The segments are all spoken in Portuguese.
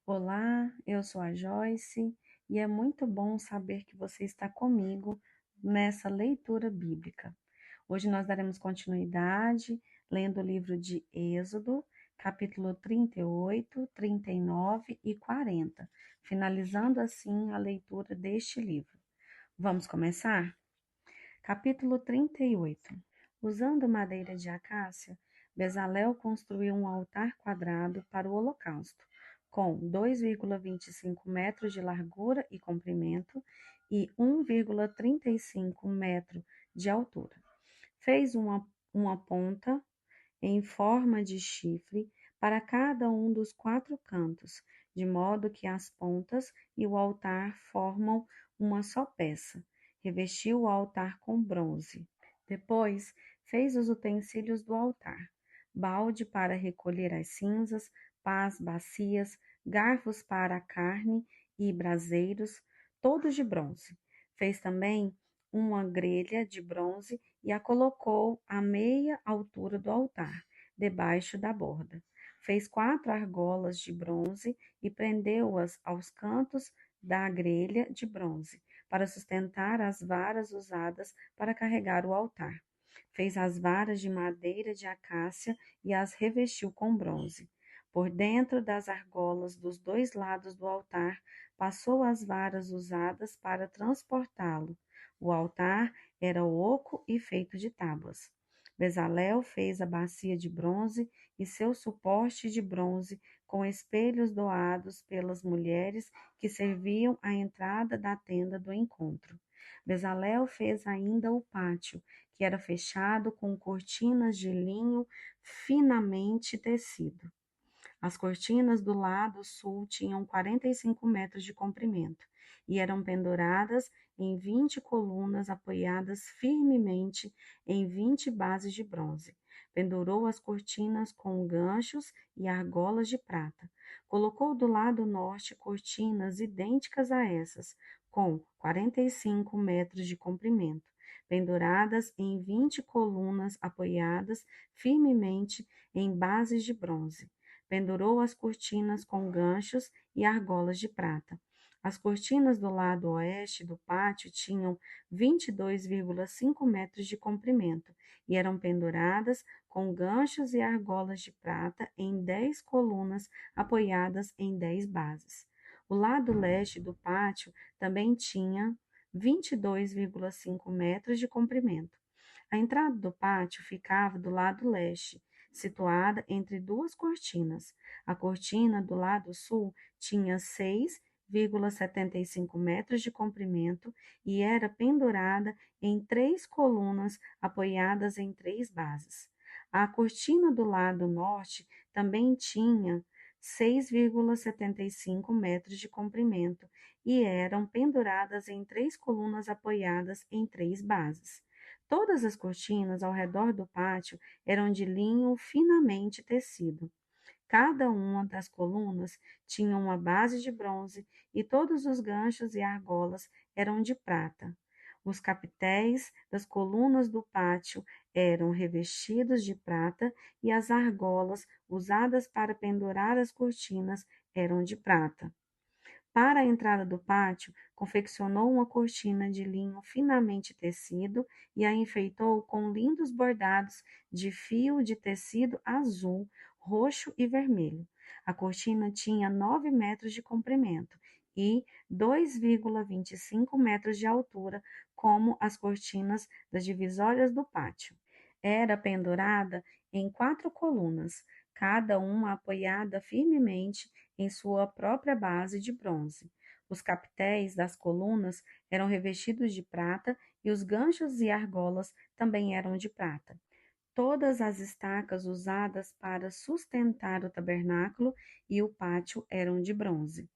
Olá, eu sou a Joyce e é muito bom saber que você está comigo nessa leitura bíblica. Hoje nós daremos continuidade lendo o livro de Êxodo, capítulo 38, 39 e 40, finalizando assim a leitura deste livro. Vamos começar? Capítulo 38. Usando madeira de acácia, Bezalel construiu um altar quadrado para o holocausto, com 2,25 metros de largura e comprimento e 1,35 metro de altura. Fez uma ponta em forma de chifre para cada um dos quatro cantos, de modo que as pontas e o altar formam uma só peça. Revestiu o altar com bronze. Depois, fez os utensílios do altar: balde para recolher as cinzas, pás, bacias, garfos para a carne e braseiros, todos de bronze. Fez também uma grelha de bronze e a colocou à meia altura do altar, debaixo da borda. Fez 4 argolas de bronze e prendeu-as aos cantos da grelha de bronze, para sustentar as varas usadas para carregar o altar. Fez as varas de madeira de acácia e as revestiu com bronze. Por dentro das argolas dos dois lados do altar, passou as varas usadas para transportá-lo. O altar era oco e feito de tábuas. Bezalel fez a bacia de bronze e seu suporte de bronze com espelhos doados pelas mulheres que serviam à entrada da tenda do encontro. Bezalel fez ainda o pátio, que era fechado com cortinas de linho finamente tecido. As cortinas do lado sul tinham 45 metros de comprimento e eram penduradas em 20 colunas apoiadas firmemente em 20 bases de bronze. Pendurou as cortinas com ganchos e argolas de prata. Colocou do lado norte cortinas idênticas a essas, com 45 metros de comprimento, penduradas em 20 colunas apoiadas firmemente em bases de bronze. Pendurou as cortinas com ganchos e argolas de prata. As cortinas do lado oeste do pátio tinham 22,5 metros de comprimento e eram penduradas com ganchos e argolas de prata em 10 colunas apoiadas em 10 bases. O lado leste do pátio também tinha 22,5 metros de comprimento. A entrada do pátio ficava do lado leste, situada entre duas cortinas. A cortina do lado sul tinha 6,75 metros de comprimento e era pendurada em 3 colunas apoiadas em 3 bases. A cortina do lado norte também tinha 6,75 metros de comprimento e eram penduradas em 3 colunas apoiadas em 3 bases. Todas as cortinas ao redor do pátio eram de linho finamente tecido. Cada uma das colunas tinha uma base de bronze e todos os ganchos e argolas eram de prata. Os capitéis das colunas do pátio eram revestidos de prata e as argolas usadas para pendurar as cortinas eram de prata. Para a entrada do pátio, confeccionou uma cortina de linho finamente tecido e a enfeitou com lindos bordados de fio de tecido azul, roxo e vermelho. A cortina tinha 9 metros de comprimento e 2,25 metros de altura, como as cortinas das divisórias do pátio. Era pendurada em 4 colunas, cada uma apoiada firmemente em sua própria base de bronze. Os capitéis das colunas eram revestidos de prata e os ganchos e argolas também eram de prata. Todas as estacas usadas para sustentar o tabernáculo e o pátio eram de bronze.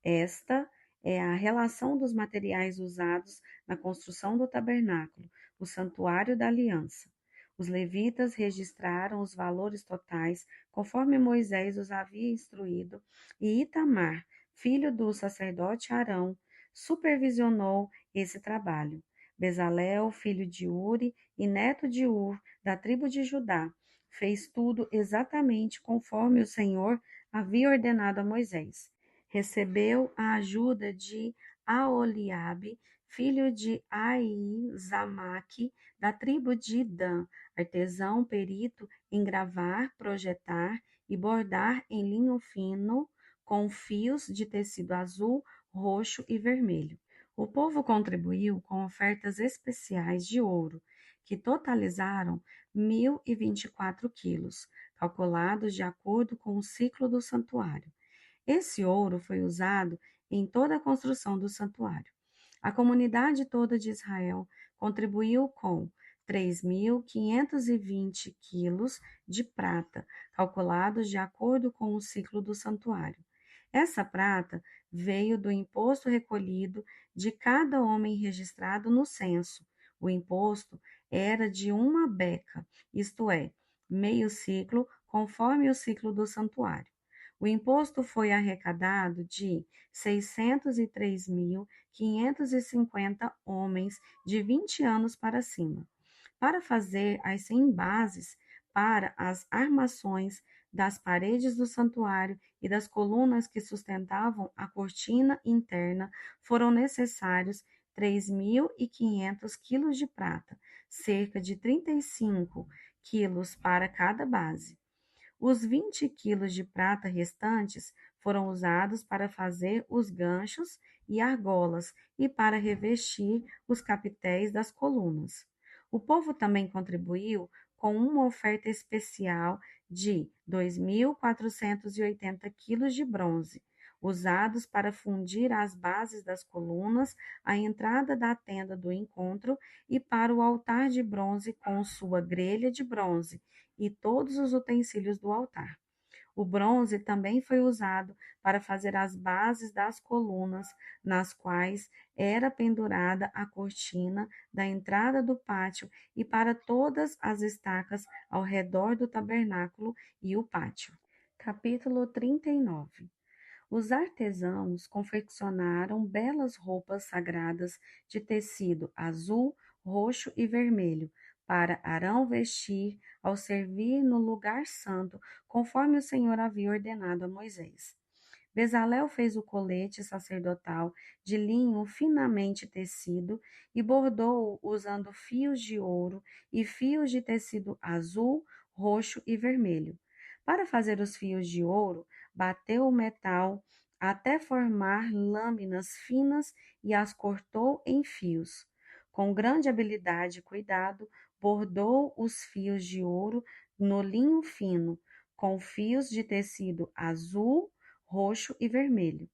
Esta é a relação dos materiais usados na construção do tabernáculo, o santuário da aliança. Os levitas registraram os valores totais, conforme Moisés os havia instruído, e Itamar, filho do sacerdote Arão, supervisionou esse trabalho. Bezalel, filho de Uri e neto de Ur, da tribo de Judá, fez tudo exatamente conforme o Senhor havia ordenado a Moisés. Recebeu a ajuda de Aoliabe, filho de Aizamaque, da tribo de Dan, artesão perito em gravar, projetar e bordar em linho fino com fios de tecido azul, roxo e vermelho. O povo contribuiu com ofertas especiais de ouro, que totalizaram 1.024 quilos, calculados de acordo com o ciclo do santuário. Esse ouro foi usado em toda a construção do santuário. A comunidade toda de Israel contribuiu com 3.520 quilos de prata, calculados de acordo com o ciclo do santuário. Essa prata veio do imposto recolhido de cada homem registrado no censo. O imposto era de uma beca, isto é, meio ciclo, conforme o ciclo do santuário. O imposto foi arrecadado de 603.550 homens de 20 anos para cima, para fazer as 100 bases para as armações das paredes do santuário e das colunas que sustentavam a cortina interna. Foram necessários 3.500 quilos de prata, cerca de 35 quilos para cada base. Os 20 quilos de prata restantes foram usados para fazer os ganchos e argolas e para revestir os capitéis das colunas. O povo também contribuiu com uma oferta especial de 2.480 quilos de bronze, usados para fundir as bases das colunas, a entrada da tenda do encontro e para o altar de bronze com sua grelha de bronze e todos os utensílios do altar. O bronze também foi usado para fazer as bases das colunas, nas quais era pendurada a cortina da entrada do pátio e para todas as estacas ao redor do tabernáculo e o pátio. Capítulo 39. Os artesãos confeccionaram belas roupas sagradas de tecido azul, roxo e vermelho, para Arão vestir ao servir no lugar santo, conforme o Senhor havia ordenado a Moisés. Bezalel fez o colete sacerdotal de linho finamente tecido e bordou-o usando fios de ouro e fios de tecido azul, roxo e vermelho. Para fazer os fios de ouro, bateu o metal até formar lâminas finas e as cortou em fios. Com grande habilidade e cuidado, bordou os fios de ouro no linho fino, com fios de tecido azul, roxo e vermelho.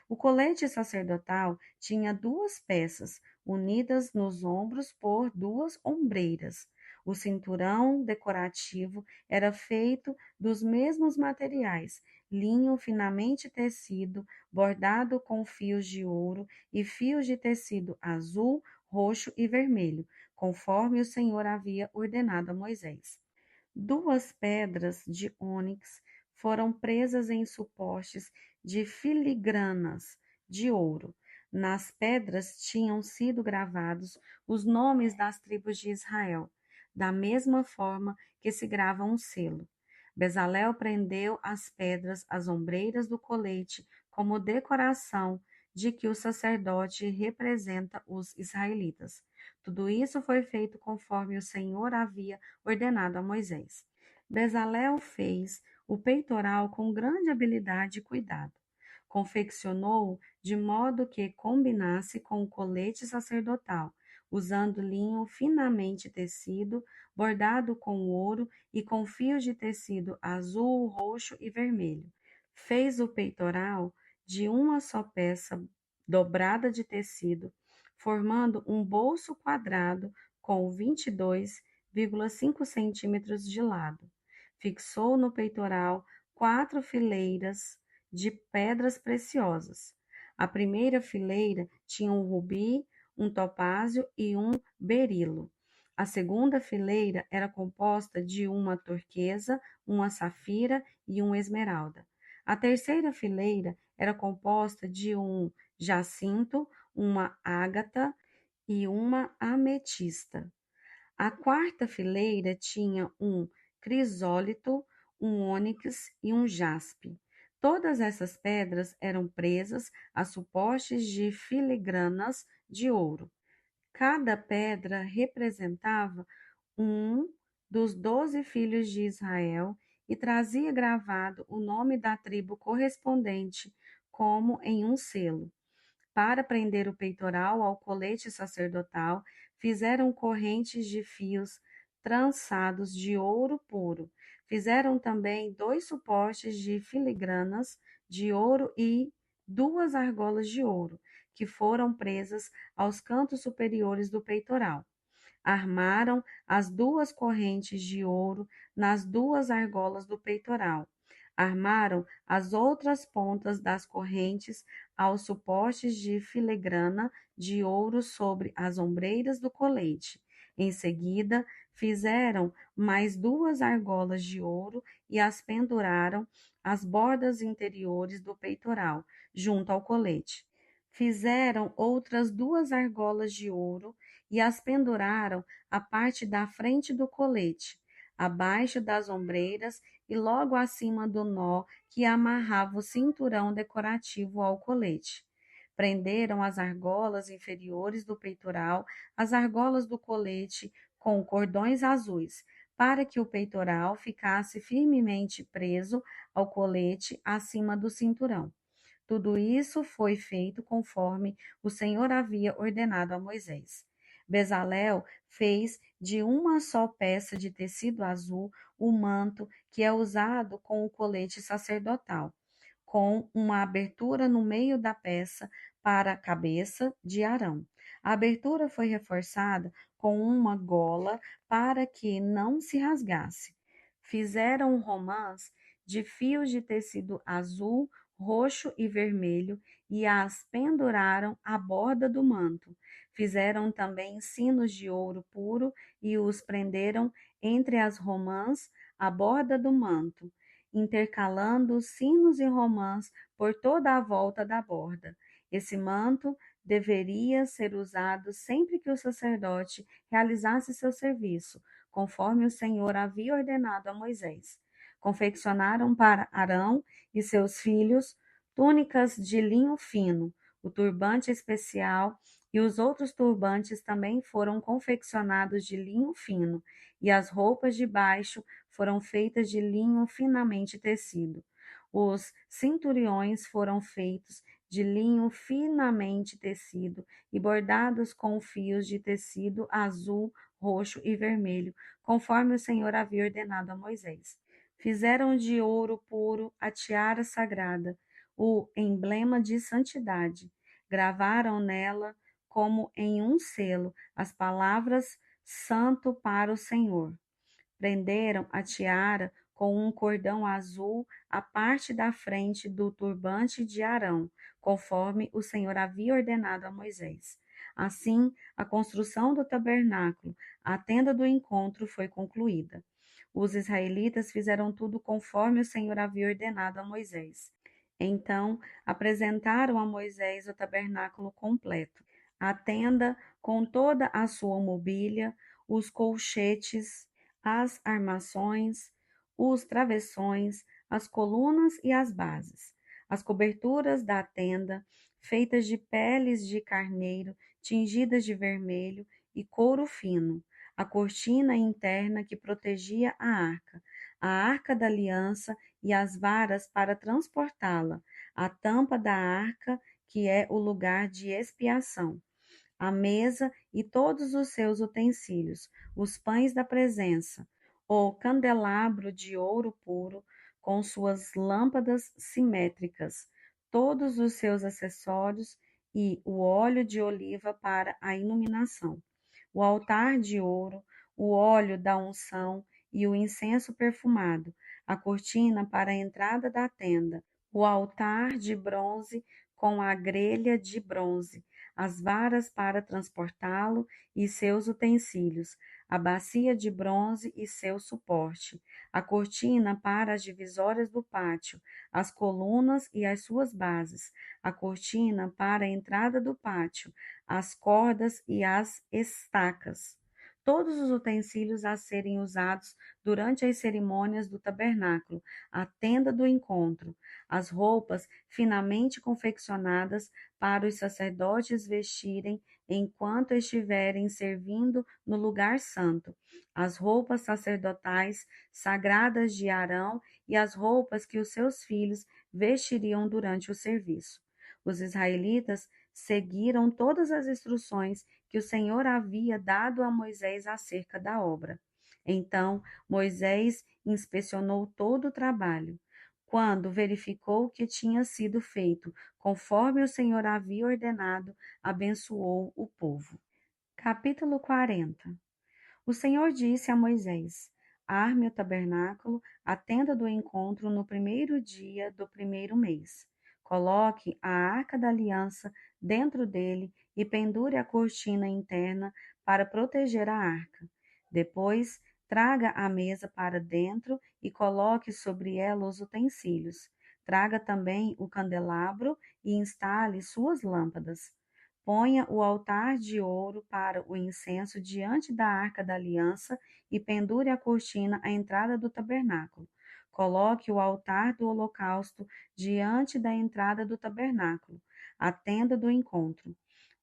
O colete sacerdotal tinha 2 peças, unidas nos ombros por 2 ombreiras. O cinturão decorativo era feito dos mesmos materiais, linho finamente tecido, bordado com fios de ouro e fios de tecido azul, roxo e vermelho, conforme o Senhor havia ordenado a Moisés. 2 pedras de ônix foram presas em suportes de filigranas de ouro. Nas pedras tinham sido gravados os nomes das tribos de Israel, da mesma forma que se grava um selo. Bezalel prendeu as pedras às ombreiras do colete como decoração de que o sacerdote representa os israelitas. Tudo isso foi feito conforme o Senhor havia ordenado a Moisés. Bezalel fez o peitoral com grande habilidade e cuidado. Confeccionou de modo que combinasse com o colete sacerdotal, usando linho finamente tecido, bordado com ouro e com fios de tecido azul, roxo e vermelho. Fez o peitoral de uma só peça dobrada de tecido, formando um bolso quadrado com 22,5 centímetros de lado. Fixou no peitoral 4 fileiras de pedras preciosas. A primeira fileira tinha um rubi, um topázio e um berilo. A segunda fileira era composta de uma turquesa, uma safira e uma esmeralda. A terceira fileira era composta de um jacinto, uma ágata e uma ametista. A quarta fileira tinha um crisólito, um ônix e um jaspe. Todas essas pedras eram presas a supostes de filigranas de ouro. Cada pedra representava um dos 12 filhos de Israel e trazia gravado o nome da tribo correspondente, como em um selo. Para prender o peitoral ao colete sacerdotal, fizeram correntes de fios trançados de ouro puro. Fizeram também 2 suportes de filigranas de ouro e 2 argolas de ouro, que foram presas aos cantos superiores do peitoral. Armaram as 2 correntes de ouro nas 2 argolas do peitoral. Armaram as outras pontas das correntes aos suportes de filigrana de ouro sobre as ombreiras do colete. Em seguida, fizeram mais 2 argolas de ouro e as penduraram às bordas interiores do peitoral, junto ao colete. Fizeram outras 2 argolas de ouro e as penduraram à parte da frente do colete, abaixo das ombreiras e logo acima do nó que amarrava o cinturão decorativo ao colete. Prenderam as argolas inferiores do peitoral, as argolas do colete com cordões azuis, para que o peitoral ficasse firmemente preso ao colete acima do cinturão. Tudo isso foi feito conforme o Senhor havia ordenado a Moisés. Bezalel fez de uma só peça de tecido azul o manto que é usado com o colete sacerdotal, com uma abertura no meio da peça para a cabeça de Arão. A abertura foi reforçada com uma gola para que não se rasgasse. Fizeram romãs de fios de tecido azul, roxo e vermelho e as penduraram à borda do manto. Fizeram também sinos de ouro puro e os prenderam entre as romãs à borda do manto, intercalando sinos e romãs por toda a volta da borda. Esse manto deveria ser usado sempre que o sacerdote realizasse seu serviço, conforme o Senhor havia ordenado a Moisés. Confeccionaram para Arão e seus filhos túnicas de linho fino, o turbante especial e os outros turbantes também foram confeccionados de linho fino, e as roupas de baixo foram feitas de linho finamente tecido. Os cinturiões foram feitos de linho finamente tecido e bordados com fios de tecido azul, roxo e vermelho, conforme o Senhor havia ordenado a Moisés. Fizeram de ouro puro a tiara sagrada, o emblema de santidade. Gravaram nela, como em um selo, as palavras Santo para o Senhor. Prenderam a tiara com um cordão azul à parte da frente do turbante de Arão, conforme o Senhor havia ordenado a Moisés. Assim, a construção do tabernáculo, a tenda do encontro, foi concluída. Os israelitas fizeram tudo conforme o Senhor havia ordenado a Moisés. Então, apresentaram a Moisés o tabernáculo completo, a tenda com toda a sua mobília, os colchetes, as armações, os travessões, as colunas e as bases, as coberturas da tenda, feitas de peles de carneiro, tingidas de vermelho e couro fino, a cortina interna que protegia a arca da aliança e as varas para transportá-la, a tampa da arca, que é o lugar de expiação, a mesa e todos os seus utensílios, os pães da presença, o candelabro de ouro puro, com suas lâmpadas simétricas, todos os seus acessórios e o óleo de oliva para a iluminação, o altar de ouro, o óleo da unção e o incenso perfumado, a cortina para a entrada da tenda, o altar de bronze com a grelha de bronze, as varas para transportá-lo e seus utensílios, a bacia de bronze e seu suporte, a cortina para as divisórias do pátio, as colunas e as suas bases, a cortina para a entrada do pátio, as cordas e as estacas. todos os utensílios a serem usados durante as cerimônias do tabernáculo, a tenda do encontro, as roupas finamente confeccionadas para os sacerdotes vestirem enquanto estiverem servindo no lugar santo, as roupas sacerdotais sagradas de Arão e as roupas que os seus filhos vestiriam durante o serviço. Os israelitas seguiram todas as instruções que o Senhor havia dado a Moisés acerca da obra. Então Moisés inspecionou todo o trabalho. Quando verificou que tinha sido feito conforme o Senhor havia ordenado, abençoou o povo. Capítulo 40. O Senhor disse a Moisés: Arme o tabernáculo, a tenda do encontro, no primeiro dia do primeiro mês. Coloque a arca da aliança dentro dele e pendure a cortina interna para proteger a arca. Depois, traga a mesa para dentro e coloque sobre ela os utensílios. Traga também o candelabro e instale suas lâmpadas. Ponha o altar de ouro para o incenso diante da arca da aliança e pendure a cortina à entrada do tabernáculo. Coloque o altar do holocausto diante da entrada do tabernáculo, a tenda do encontro.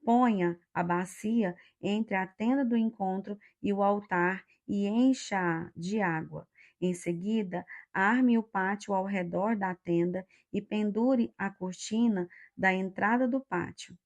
Ponha a bacia entre a tenda do encontro e o altar e encha-a de água. Em seguida, arme o pátio ao redor da tenda e pendure a cortina da entrada do pátio.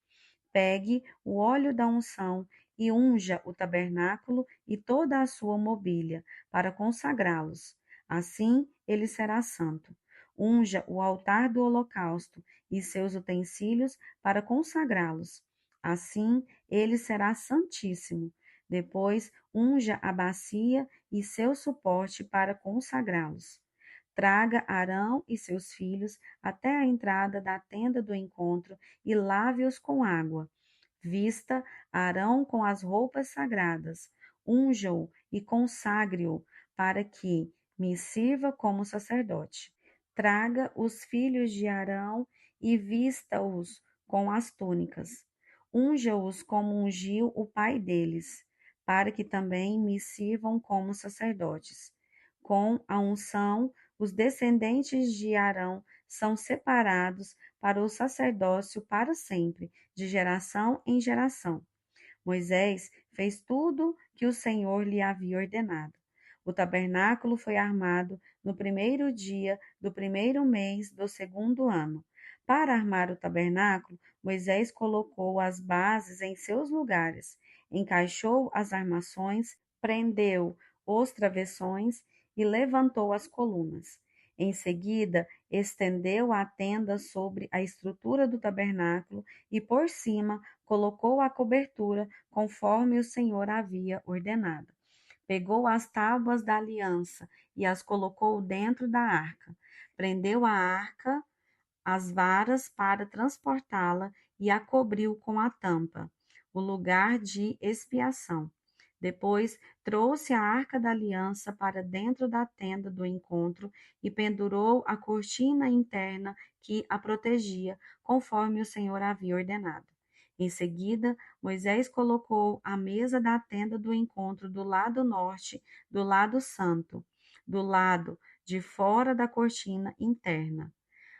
Pegue o óleo da unção e unja o tabernáculo e toda a sua mobília, para consagrá-los. Assim ele será santo. Unja o altar do holocausto e seus utensílios para consagrá-los. Assim ele será santíssimo. Depois, unja a bacia e seu suporte para consagrá-los. Traga Arão e seus filhos até a entrada da tenda do encontro e lave-os com água. Vista Arão com as roupas sagradas, unja-o e consagre-o para que me sirva como sacerdote. Traga os filhos de Arão e vista-os com as túnicas. Unja-os como ungiu o pai deles, para que também me sirvam como sacerdotes. Com a unção, os descendentes de Arão são separados para o sacerdócio para sempre, de geração em geração. Moisés fez tudo que o Senhor lhe havia ordenado. O tabernáculo foi armado no primeiro dia do primeiro mês do segundo ano. Para armar o tabernáculo, Moisés colocou as bases em seus lugares, encaixou as armações, prendeu os travessões e levantou as colunas. Em seguida, estendeu a tenda sobre a estrutura do tabernáculo e por cima colocou a cobertura conforme o Senhor havia ordenado. Pegou as tábuas da aliança e as colocou dentro da arca. Prendeu a arca, as varas para transportá-la e a cobriu com a tampa, o lugar de expiação. Depois trouxe a arca da aliança para dentro da tenda do encontro e pendurou a cortina interna que a protegia, conforme o Senhor havia ordenado. Em seguida, Moisés colocou a mesa da tenda do encontro do lado norte, do lado santo, do lado de fora da cortina interna.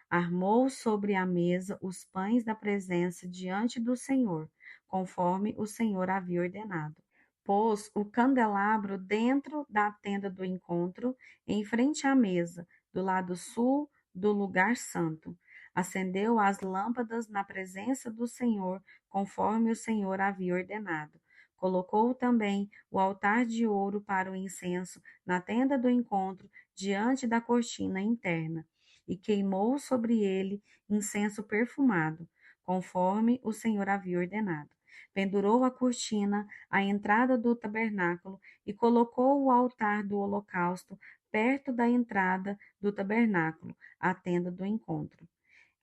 Armou sobre a mesa os pães da presença diante do Senhor, conforme o Senhor havia ordenado. Pôs o candelabro dentro da tenda do encontro, em frente à mesa, do lado sul do lugar santo. Acendeu as lâmpadas na presença do Senhor, conforme o Senhor havia ordenado. Colocou também o altar de ouro para o incenso na tenda do encontro, diante da cortina interna, e queimou sobre ele incenso perfumado, conforme o Senhor havia ordenado. Pendurou a cortina à entrada do tabernáculo e colocou o altar do holocausto perto da entrada do tabernáculo, a tenda do encontro.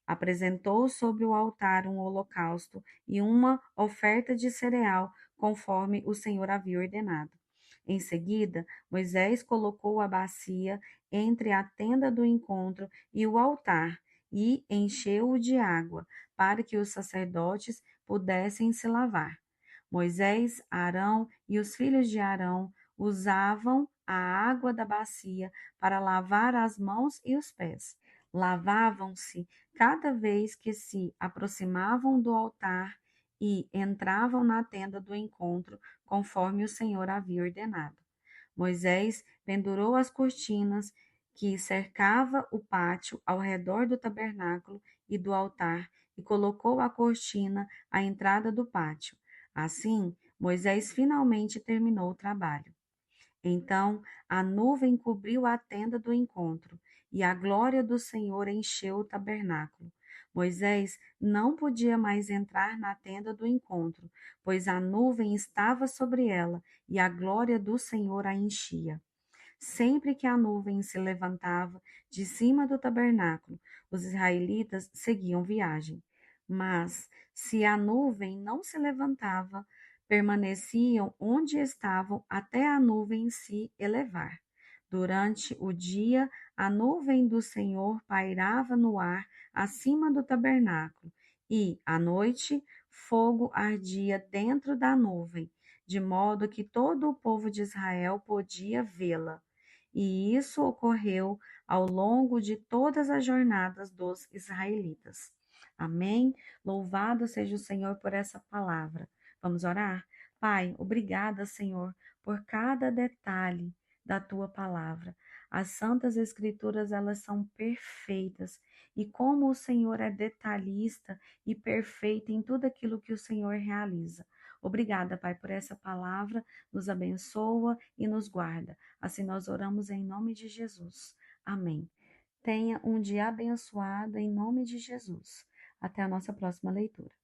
Apresentou sobre o altar um holocausto e uma oferta de cereal, conforme o Senhor havia ordenado. Em seguida, Moisés colocou a bacia entre a tenda do encontro e o altar e encheu-o de água, para que os sacerdotes pudessem se lavar. Moisés, Arão e os filhos de Arão usavam a água da bacia para lavar as mãos e os pés. Lavavam-se cada vez que se aproximavam do altar e entravam na tenda do encontro, conforme o Senhor havia ordenado. Moisés pendurou as cortinas que cercava o pátio ao redor do tabernáculo e do altar e colocou a cortina à entrada do pátio. Assim, Moisés finalmente terminou o trabalho. Então a nuvem cobriu a tenda do encontro, e a glória do Senhor encheu o tabernáculo. Moisés não podia mais entrar na tenda do encontro, pois a nuvem estava sobre ela, e a glória do Senhor a enchia. Sempre que a nuvem se levantava de cima do tabernáculo, os israelitas seguiam viagem. Mas, se a nuvem não se levantava, permaneciam onde estavam até a nuvem se elevar. Durante o dia, a nuvem do Senhor pairava no ar acima do tabernáculo, e, à noite, fogo ardia dentro da nuvem, de modo que todo o povo de Israel podia vê-la. E isso ocorreu ao longo de todas as jornadas dos israelitas. Amém? Louvado seja o Senhor por essa palavra. Vamos orar? Pai, obrigada, Senhor, por cada detalhe da tua palavra. As santas escrituras, elas são perfeitas. E como o Senhor é detalhista e perfeito em tudo aquilo que o Senhor realiza. Obrigada, Pai, por essa palavra. Nos abençoa e nos guarda. Assim nós oramos em nome de Jesus. Amém. Tenha um dia abençoado em nome de Jesus. Até a nossa próxima leitura.